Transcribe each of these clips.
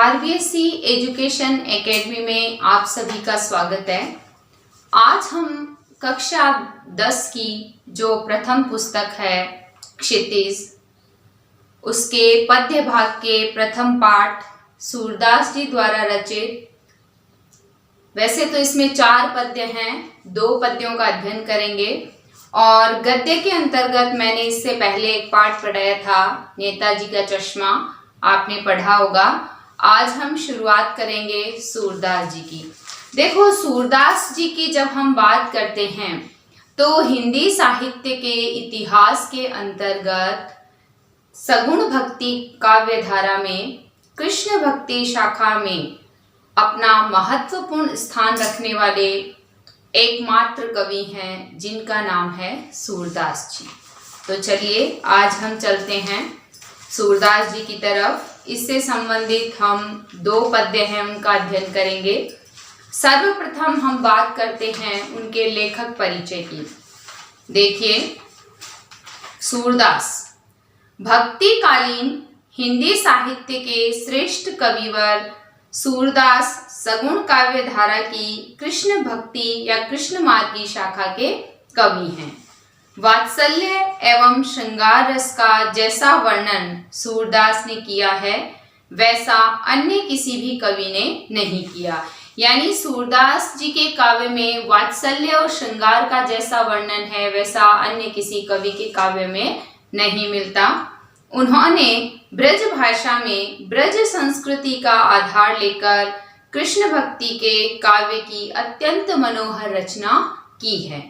RBSC education academy में आप सभी का स्वागत है। आज हम कक्षा 10 की जो प्रथम पुस्तक है क्षितिज, उसके पद्य भाग के प्रथम पाठ सूरदास जी द्वारा रचित, वैसे तो इसमें 4 पद्य हैं, 2 पद्यों का अध्ययन करेंगे और गद्य के अंतर्गत मैंने इससे पहले एक पाठ पढ़ाया था, नेताजी का चश्मा, आपने पढ़ा होगा। आज हम शुरुआत करेंगे सूरदास जी की। देखो, सूरदास जी की जब हम बात करते हैं तो हिंदी साहित्य के इतिहास के अंतर्गत सगुण भक्ति काव्य धारा में कृष्ण भक्ति शाखा में अपना महत्वपूर्ण स्थान रखने वाले एकमात्र कवि हैं जिनका नाम है सूरदास जी। तो चलिए आज हम चलते हैं सूरदास जी की तरफ। इससे संबंधित हम 2 पद्य हैं उनका अध्ययन करेंगे। सर्वप्रथम हम बात करते हैं उनके लेखक परिचय की। देखिए, सूरदास भक्तिकालीन हिंदी साहित्य के श्रेष्ठ कविवर सूरदास सगुण काव्य धारा की कृष्ण भक्ति या कृष्ण मार्ग की शाखा के कवि हैं। वात्सल्य एवं श्रृंगार रस का जैसा वर्णन सूरदास ने किया है वैसा अन्य किसी भी कवि ने नहीं किया। यानी सूरदास जी के काव्य में वात्सल्य और श्रृंगार का जैसा वर्णन है वैसा अन्य किसी कवि के काव्य में नहीं मिलता। उन्होंने ब्रज भाषा में ब्रज संस्कृति का आधार लेकर कृष्ण भक्ति के काव्य की अत्यंत मनोहर रचना की है।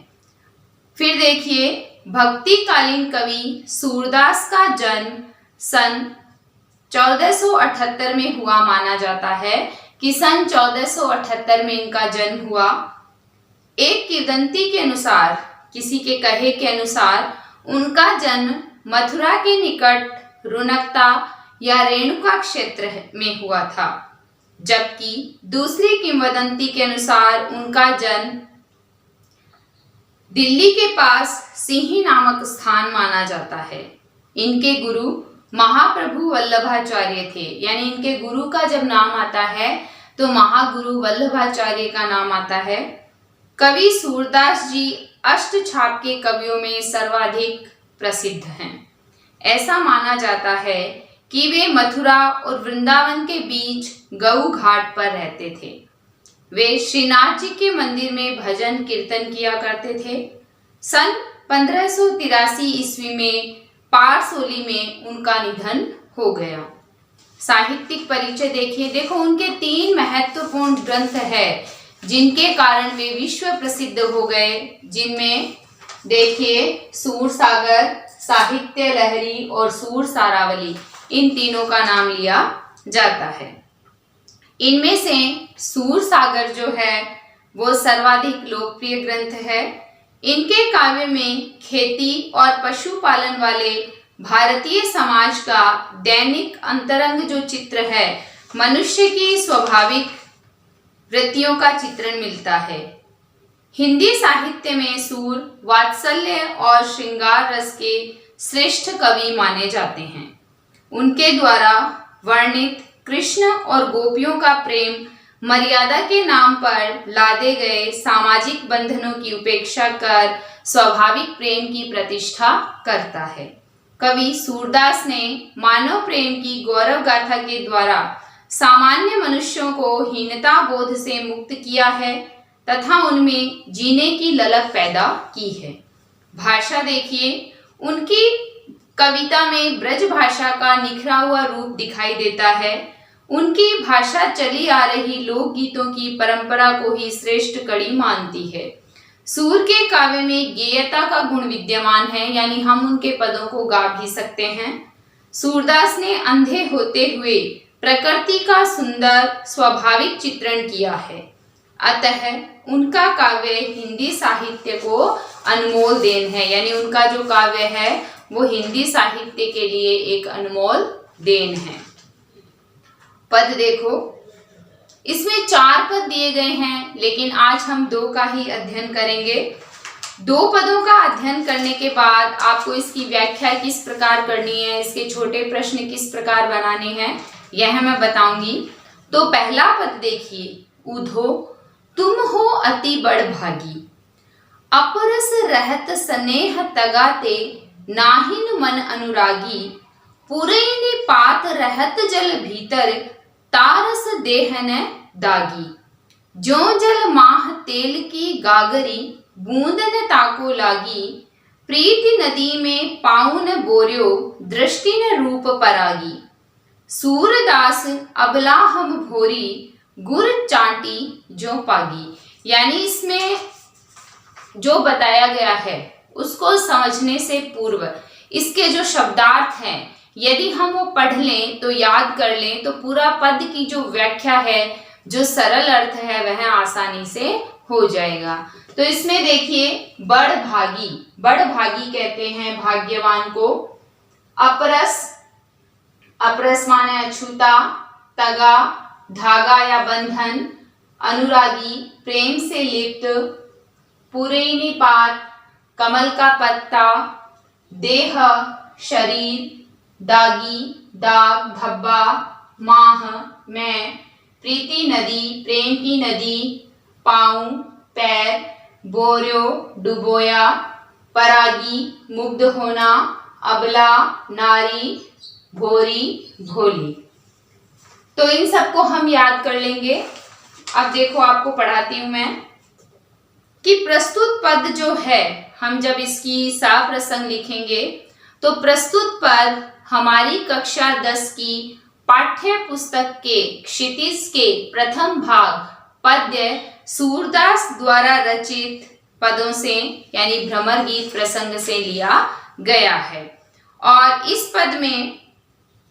फिर देखिए, भक्तिकालीन कवि सूरदास का जन्म सन 1478 में हुआ माना जाता है कि सन 1478 में इनका जन्म हुआ। एक किंवदंती के अनुसार, किसी के कहे के अनुसार, उनका जन्म मथुरा के निकट रुनकता या रेणुका क्षेत्र में हुआ था, जबकि दूसरी किंवदंती के अनुसार उनका जन्म दिल्ली के पास सिंही नामक स्थान माना जाता है। इनके गुरु महाप्रभु वल्लभाचार्य थे। यानी इनके गुरु का जब नाम आता है तो महागुरु वल्लभाचार्य का नाम आता है। कवि सूरदास जी अष्टछाप के कवियों में सर्वाधिक प्रसिद्ध हैं। ऐसा माना जाता है कि वे मथुरा और वृंदावन के बीच गऊ घाट पर रहते थे। वे श्रीनाथ जी के मंदिर में भजन कीर्तन किया करते थे। सन 1583 ईस्वी में पारसोली में उनका निधन हो गया। साहित्यिक परिचय देखिए। देखो, उनके 3 महत्वपूर्ण ग्रंथ हैं जिनके कारण वे विश्व प्रसिद्ध हो गए, जिनमें देखिए सूरसागर, साहित्य लहरी और सूर सारावली, इन तीनों का नाम लिया जाता है। इनमें से सूर सागर जो है वो सर्वाधिक लोकप्रिय ग्रंथ है। इनके काव्य में खेती और पशुपालन वाले भारतीय समाज का दैनिक अंतरंग जो चित्र है, मनुष्य की स्वाभाविक वृत्तियों का चित्रण मिलता है। हिंदी साहित्य में सूर वात्सल्य और श्रृंगार रस के श्रेष्ठ कवि माने जाते हैं। उनके द्वारा वर्णित कृष्ण और गोपियों का प्रेम मर्यादा के नाम पर लादे गए सामाजिक बंधनों की उपेक्षा कर स्वाभाविक प्रेम की प्रतिष्ठा करता है। कवि सूरदास ने मानव प्रेम की गौरव गाथा के द्वारा सामान्य मनुष्यों को हीनता बोध से मुक्त किया है तथा उनमें जीने की ललक पैदा की है। भाषा देखिए, उनकी कविता में ब्रज भाषा का निखरा हुआ रूप दिखाई देता है। उनकी भाषा चली आ रही लोकगीतों की परंपरा को ही श्रेष्ठ कड़ी मानती है। सूर के काव्य में गेयता का गुण विद्यमान है, यानी हम उनके पदों को गा भी सकते हैं। सूरदास ने अंधे होते हुए प्रकृति का सुंदर स्वाभाविक चित्रण किया है। अतः उनका काव्य हिंदी साहित्य को अनमोल देन है। यानी उनका जो काव्य है वो हिंदी साहित्य के लिए एक अनमोल देन है। पद देखो, इसमें 4 पद दिए गए हैं, लेकिन आज हम 2 का ही अध्ययन करेंगे। 2 पदों का अध्ययन करने के बाद आपको इसकी व्याख्या किस प्रकार करनी है, इसके छोटे प्रश्न किस प्रकार बनाने हैं, यह मैं बताऊंगी। तो पहला पद देखिए, उधो तुम हो अति बड़ भागी, अपरस रहत स्नेह तगाते, नाहिन मन अनुरागी, पुरैनी पात रहत जल भीतर, तारस देहन दागी। जो जल माह तेल की गागरी, बूंदन ताको लागी, प्रीति नदी में पाउन बोर्यो, दृष्टि न रूप परागी। सूरदास अबला हम भोरी, गुर चांटी जो पागी। यानी इसमें जो बताया गया है उसको समझने से पूर्व इसके जो शब्दार्थ हैं यदि हम वो पढ़ लें तो याद कर लें तो पूरा पद की जो व्याख्या है, जो सरल अर्थ है वह आसानी से हो जाएगा। तो इसमें देखिए, बड़ भागी, बड़ भागी कहते हैं भाग्यवान को। अपरस, अपरस माने अछूता, तगा धागा या बंधन, अनुरागी प्रेम से लिप्त, पुरैनी पात कमल का पत्ता, देह शरीर, दागी दाग धब्बा, माह मैं, प्रीति नदी प्रेम की नदी, पाँव पैर, बोर्यो डुबोया, परागी मुग्ध होना, अबला नारी, भोरी भोली। तो इन सबको हम याद कर लेंगे। अब देखो आपको पढ़ाती हूं मैं कि प्रस्तुत पद जो है, हम जब इसकी साप्रसंग लिखेंगे तो प्रस्तुत पद हमारी कक्षा 10 की पाठ्य पुस्तक के क्षितिज के प्रथम भाग पद्य सूरदास द्वारा रचित पदों से यानी भ्रमर गीत प्रसंग से लिया गया है। और इस पद में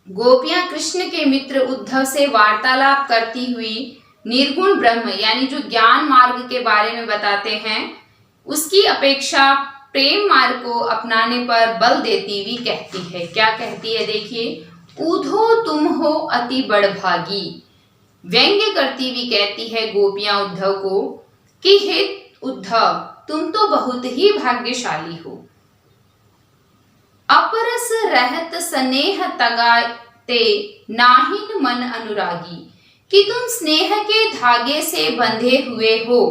गोपियां कृष्ण के मित्र उद्धव से वार्तालाप करती हुई निर्गुण ब्रह्म यानी जो ज्ञान मार्ग के बारे में बताते हैं, उसकी अपेक्षा प्रेम मार्ग को अपनाने पर बल देती हुई कहती है। क्या कहती है देखिए, ऊधो तुम हो अति बड़ भागी। व्यंग्य करती हुई कहती है गोपियां उद्धव को कि हे उद्धव, तुम तो बहुत ही भाग्यशाली हो। अपरस रहत स्नेह तगाते, नाहिन मन अनुरागी, कि तुम स्नेह के धागे से बंधे हुए हो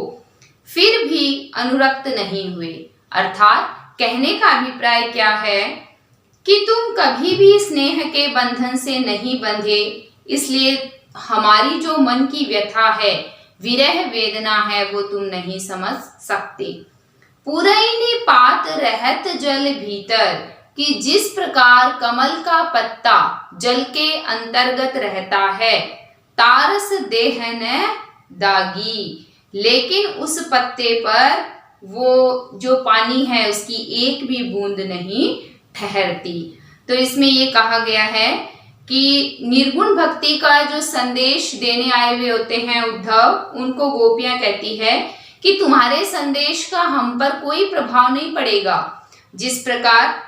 फिर भी अनुरक्त नहीं हुए। अर्थात कहने का अभिप्राय क्या है कि तुम कभी भी स्नेह के बंधन से नहीं बंधे, इसलिए हमारी जो मन की व्यथा है, विरह वेदना है, वो तुम नहीं समझ सकते। पुरैनी पात रहत जल भीतर, कि जिस प्रकार कमल का पत्ता जल के अंतर्गत रहता है, तारस देहन दागी, लेकिन उस पत्ते पर वो जो पानी है उसकी एक भी बूंद नहीं ठहरती। तो इसमें ये कहा गया है कि निर्गुण भक्ति का जो संदेश देने आए हुए होते हैं उद्धव, उनको गोपियां कहती है कि तुम्हारे संदेश का हम पर कोई प्रभाव नहीं पड़ेगा। जिस प्रकार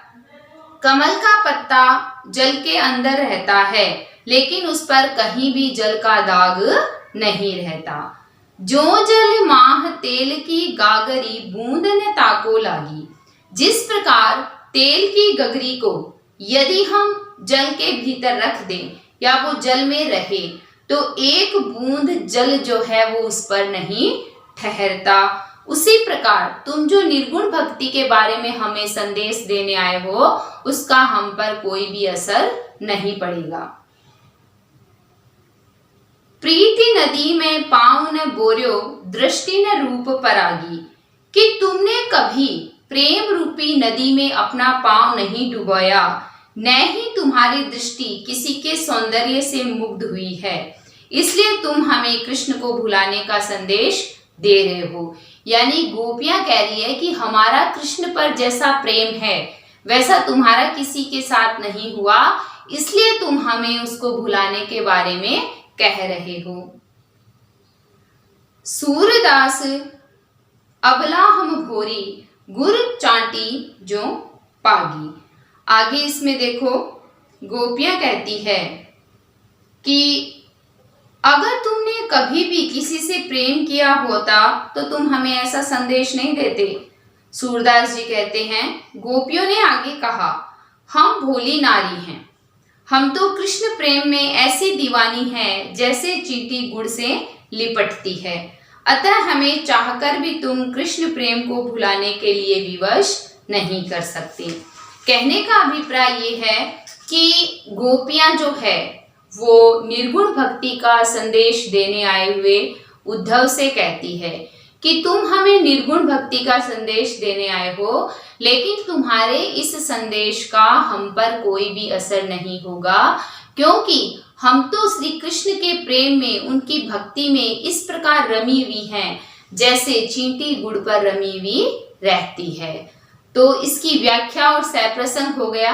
कमल का पत्ता जल के अंदर रहता है लेकिन उस पर कहीं भी जल का दाग नहीं रहता। जो जल माह तेल की गागरी, बूंद न ताको लागी, जिस प्रकार तेल की गगरी को यदि हम जल के भीतर रख दें या वो जल में रहे तो एक बूंद जल जो है वो उस पर नहीं ठहरता, उसी प्रकार तुम जो निर्गुण भक्ति के बारे में हमें संदेश देने आए हो उसका हम पर कोई भी असर नहीं पड़ेगा। प्रीति नदी में पाँव न बोर्यो, दृष्टि न रूप परागी, कि तुमने कभी प्रेम रूपी नदी में अपना पाँव नहीं डुबोया, न ही तुम्हारी दृष्टि किसी के सौंदर्य से मुग्ध हुई है, इसलिए तुम हमें कृष्ण को भुलाने का संदेश दे रहे हो। यानी गोपियां कह रही है कि हमारा कृष्ण पर जैसा प्रेम है वैसा तुम्हारा किसी के साथ नहीं हुआ, इसलिए तुम हमें उसको भुलाने के बारे में कह रहे हो। सूरदास अबला हम भोरी, गुर चांटी जो पागी। आगे इसमें देखो गोपियां कहती है कि अगर तुमने कभी भी किसी से प्रेम किया होता तो तुम हमें ऐसा संदेश नहीं देते। सूरदास जी कहते हैं, गोपियों ने आगे कहा, हम भोली नारी हैं, हम तो कृष्ण प्रेम में ऐसी दीवानी हैं जैसे चींटी गुड़ से लिपटती है। अतः हमें चाहकर भी तुम कृष्ण प्रेम को भुलाने के लिए विवश नहीं कर सकते। कहने का अभिप्राय ये है कि गोपियां जो है वो निर्गुण भक्ति का संदेश देने आए हुए उद्धव से कहती है कि तुम हमें निर्गुण भक्ति का संदेश देने आए हो, लेकिन तुम्हारे इस संदेश का हम पर कोई भी असर नहीं होगा, क्योंकि हम तो श्री कृष्ण के प्रेम में, उनकी भक्ति में इस प्रकार रमी हुई हैं जैसे चींटी गुड़ पर रमी हुई रहती है। तो इसकी व्याख्या और सप्रसंग हो गया।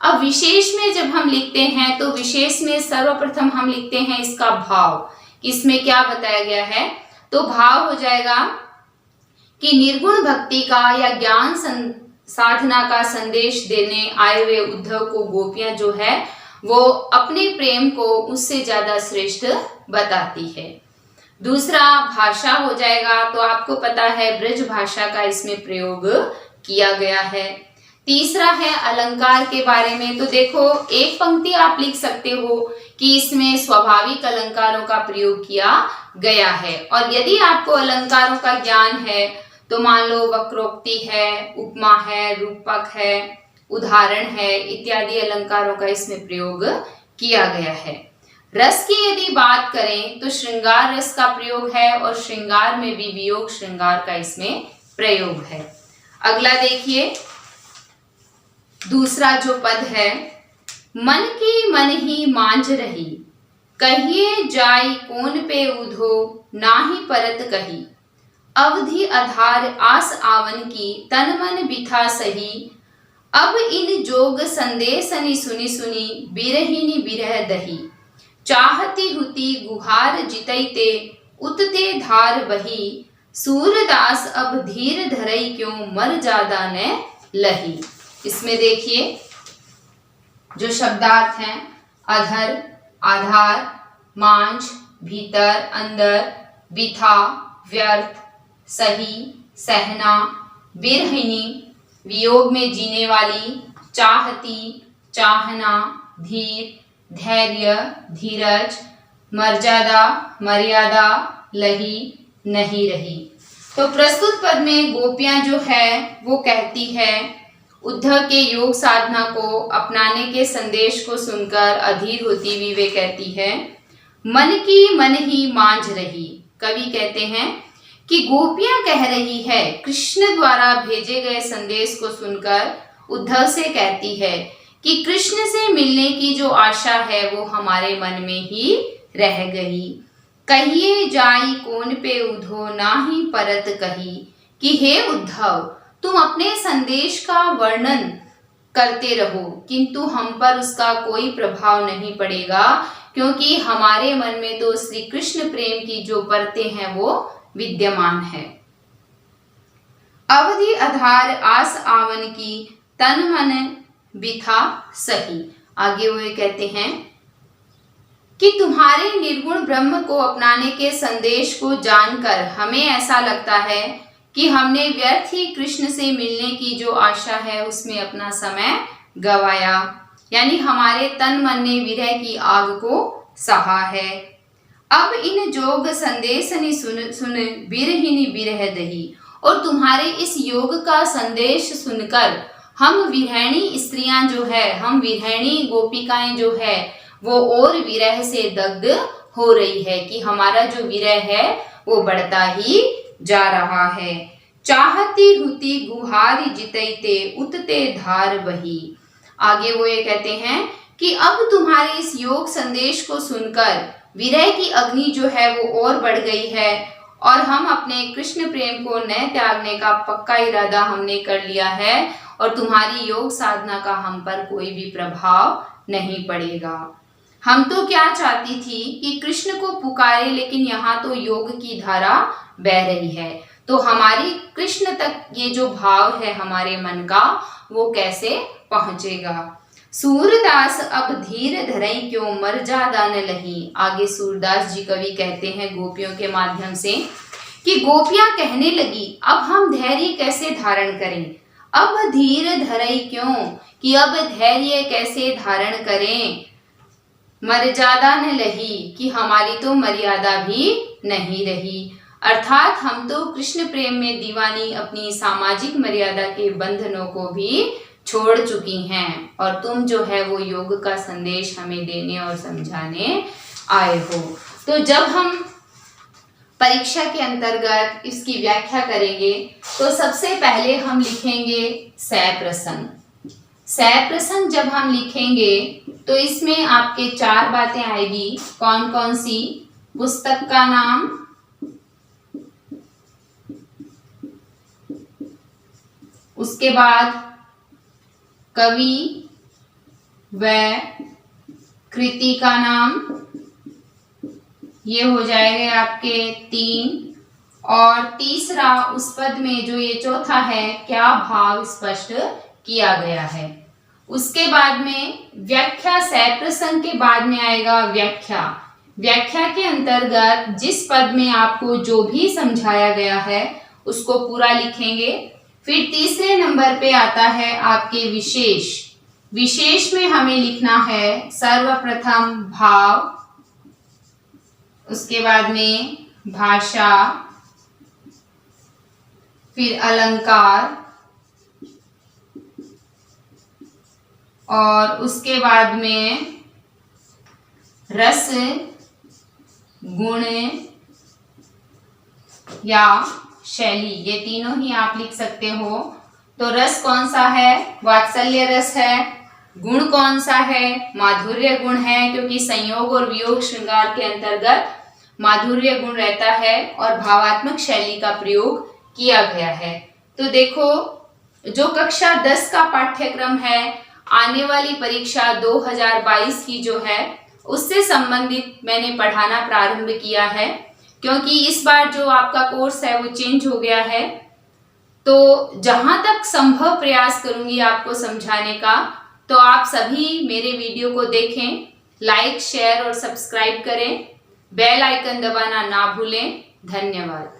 अब विशेष में जब हम लिखते हैं तो विशेष में सर्वप्रथम हम लिखते हैं इसका भाव, इसमें क्या बताया गया है। तो भाव हो जाएगा कि निर्गुण भक्ति का या ज्ञान साधना का संदेश देने आए हुए उद्धव को गोपियां जो है वो अपने प्रेम को उससे ज्यादा श्रेष्ठ बताती है। दूसरा भाषा हो जाएगा, तो आपको पता है ब्रज भाषा का इसमें प्रयोग किया गया है। तीसरा है अलंकार के बारे में। तो देखो एक पंक्ति आप लिख सकते हो कि इसमें स्वाभाविक अलंकारों का प्रयोग किया गया है, और यदि आपको अलंकारों का ज्ञान है तो मान लो वक्रोक्ति है, उपमा है, रूपक है, उदाहरण है इत्यादि अलंकारों का इसमें प्रयोग किया गया है। रस की यदि बात करें तो श्रृंगार रस का प्रयोग है, और श्रृंगार में भी वियोग श्रृंगार का इसमें प्रयोग है। अगला देखिए दूसरा जो पद है, मन की मन ही मांझ रही, कहिए जाई कौन पे उधो, नाही परत कही, अवधि आधार आस आवन की, तन मन बिथा सही, अब इन जोग संदेशनि सुनी सुनी, बिरहिनी बिरह दही, चाहती हुती गुहार जितैते, उतते धार बही, सूरदास अब धीर धरई क्यों, मर जादा ने लही। इसमें देखिए जो शब्दार्थ हैं, अधर, आधार, मांझ, भीतर, अंदर, बिथा, व्यर्थ, सही, सहना, बिरहिनी, वियोग में जीने वाली, चाहती, चाहना, धीर, धैर्य, धीरज, मर्यादा, मर्यादा, लही, नहीं रही। तो प्रस्तुत पद में गोपियां जो है वो कहती है, उद्धव के योग साधना को अपनाने के संदेश को सुनकर अधीर होती हुई वे कहती है, मन की मन ही मांझ रही। कवि कहते हैं कि गोपियां कह रही है, कृष्ण द्वारा भेजे गए संदेश को सुनकर उद्धव से कहती है कि कृष्ण से मिलने की जो आशा है वो हमारे मन में ही रह गई। कहिए जाई कौन पे उधो, नाही परत कही, कि हे उद्धव तुम अपने संदेश का वर्णन करते रहो, किंतु हम पर उसका कोई प्रभाव नहीं पड़ेगा, क्योंकि हमारे मन में तो श्री कृष्ण प्रेम की जो परतें हैं वो विद्यमान है। अवधि आधार आस आवन की, तन मन बिथा सही। आगे वो कहते हैं कि तुम्हारे निर्गुण ब्रह्म को अपनाने के संदेश को जानकर हमें ऐसा लगता है कि हमने व्यर्थ ही कृष्ण से मिलने की जो आशा है उसमें अपना समय गवाया, यानी हमारे तन मन ने विरह की आग को सहा है। अब इन जोग संदेशनि सुन बिरहिनी बिरह दही, और तुम्हारे इस योग का संदेश सुनकर हम विरहिणी स्त्रियां जो है, हम विरहिणी गोपिकाएं जो है वो और विरह से दग्ध हो रही है कि हमारा जो विरह है वो बढ़ता ही जा रहा है। चाहती हुती गुहारी जितैते, उतते धार बही। आगे वो ये कहते हैं कि अब तुम्हारे इस योग संदेश को सुनकर विरह की अग्नि जो है वो और बढ़ गई है, और हम अपने कृष्ण प्रेम को न त्यागने का पक्का इरादा हमने कर लिया है, और तुम्हारी योग साधना का हम पर कोई भी प्रभाव नहीं पड़ेगा। हम तो क्या चाहती थी कि कृष्ण को पुकारे, लेकिन यहाँ तो योग की धारा बह रही है, तो हमारी कृष्ण तक ये जो भाव है हमारे मन का वो कैसे पहुंचेगा। सूरदास अब धीर धरई क्यों, मर जादा न लही। आगे सूरदास जी कवि कहते हैं गोपियों के माध्यम से कि गोपियां कहने लगी अब हम धैर्य कैसे धारण करें, अब धीर धरई क्यों, कि अब धैर्य कैसे धारण करें, मर्यादा न लही, कि हमारी तो मर्यादा भी नहीं रही। अर्थात हम तो कृष्ण प्रेम में दीवानी अपनी सामाजिक मर्यादा के बंधनों को भी छोड़ चुकी हैं, और तुम जो है वो योग का संदेश हमें देने और समझाने आए हो। तो जब हम परीक्षा के अंतर्गत इसकी व्याख्या करेंगे तो सबसे पहले हम लिखेंगे सप्रसंग। सप्रसंग जब हम लिखेंगे तो इसमें आपके 4 बातें आएगी। कौन कौन सी? पुस्तक का नाम, उसके बाद कवि व कृति का नाम, ये हो जाएंगे आपके 3, और तीसरा उस पद में जो ये चौथा है, क्या भाव स्पष्ट किया गया है। उसके बाद में व्याख्या, सप्रसंग के बाद में आएगा व्याख्या। व्याख्या के अंतर्गत जिस पद में आपको जो भी समझाया गया है उसको पूरा लिखेंगे। फिर तीसरे नंबर पे आता है आपके विशेष। विशेष में हमें लिखना है सर्वप्रथम भाव, उसके बाद में भाषा, फिर अलंकार, और उसके बाद में रस, गुण या शैली, ये तीनों ही आप लिख सकते हो। तो रस कौन सा है? वात्सल्य रस है। गुण कौन सा है? माधुर्य गुण है, क्योंकि संयोग और वियोग श्रृंगार के अंतर्गत माधुर्य गुण रहता है, और भावात्मक शैली का प्रयोग किया गया है। तो देखो, जो कक्षा 10 का पाठ्यक्रम है, आने वाली परीक्षा 2022 की जो है उससे संबंधित मैंने पढ़ाना प्रारंभ किया है, क्योंकि इस बार जो आपका कोर्स है वो चेंज हो गया है। तो जहां तक संभव प्रयास करूंगी आपको समझाने का। तो आप सभी मेरे वीडियो को देखें, लाइक, शेयर और सब्सक्राइब करें, बेल आइकन दबाना ना भूलें। धन्यवाद।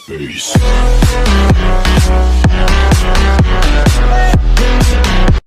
Peace.